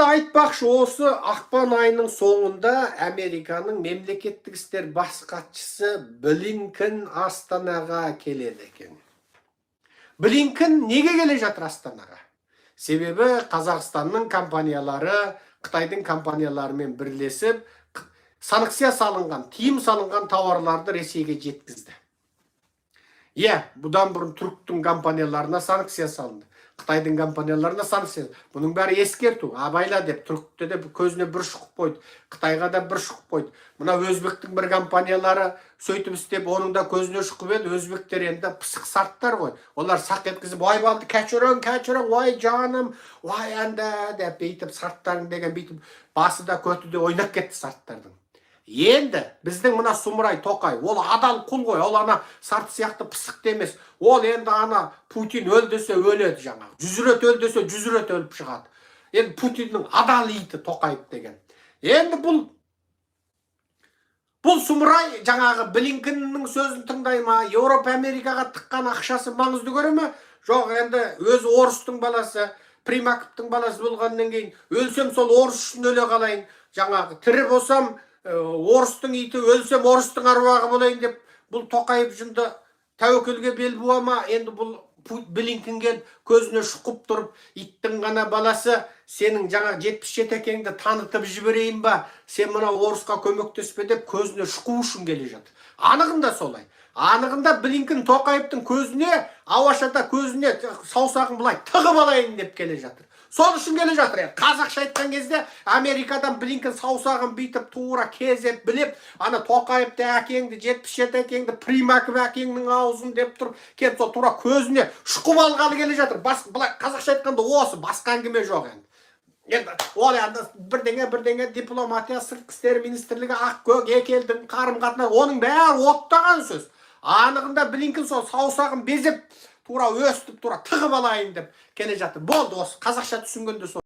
айтпақшы, осы ақпан айының соңында Американың мемлекеттік істер бас хатшысы Блинкен Астанаға келеді екен. Блинкен неге келе жатыр Астанаға? Себебі Қазақстанның компаниялары Қытайдың компанияларымен бірлесіп санкция салынған, тыйым салынған тауарларды Ресейге жеткізді. Бұдан бұрын түріктің компанияларына санкция салынды. Қытайдың компанияларына санкция. Бұның бәрі ескерту. Абайла деп, түрікте де көзіне бір шұқып қойды. Қытайға да бір шұқып қойды. Мына өзбектің бір компаниялары сөйтіп істеп, оның да көзіне шұқып еді. Өзбектер енді пысық сарттар ғой. Олар сақ еткізіп, ой балды, кәчірің, ой жаным, ой әнді деп бейтіп, сарттарың деген бейтіп, басы да көтіде ойнап кетті сарттардың. Енді біздің мына Сұмырай Тоқай, ол адал құл ғой, ол ана сарт сияқты пысық емес. Ол енді ана Путин өлдесе өледі жаңағы. 100 рет өлдесе 100 рет өліп шығады. Енді Путиннің адал иті Тоқаев деген. Енді бұл Сұмырай жаңағы Блинкеннің сөзін тыңдай ма? Еуропа Америкаға тыққан ақшасы маңызды көре ме? Жоқ, енді өз орыстың баласы, Примаковтың баласы болғаннан кейін өлсем сол орыс үшін өле қалайын. Жаңағы тірі болсам орыстың иті, өлсем орыстың аруағы болайын деп, бұл Тоқаев жынды тәуекелге бел буа ма? Енді бұл Блинкенге көзіне шұқып тұрып, иттің ғана баласы, сенің жаңа 77 екеніңді танытып жіберейін ба? Сен мына орысқа көмектеспе деп көзіне шұқу үшін келе жатыр. Анығында солай. Анығында Блинкен Тоқаевтың көзіне, ауашада көзіне саусағын былай тығып алайын деп келе жатыр. Сол үшін келе жатыр. Қазақша айтқан кезде Америкадан Блинкен саусағын бүйтіп тура кезеп біліп, ана Тоқаевты әкеңді, 77 әкеңді, Примаков әкеңнің аузын деп тұрып, келіп сол тура көзіне шұқып алғалы келе жатыр. Былай қазақша айтқанда осы, басқа әңгіме жоқ енді. Енді ол енді бірдеңе дипломатия, сыртқы істер министрлігі, Ақкөк, екі елдің қарым-қатынасы, оның бәрі оттаған сөз. Анығында Блинкен сол саусағын безеп, тура өстіп, тура тығып алайын деп келе жатыр. Болды осы, қазақша түсінгенде сол.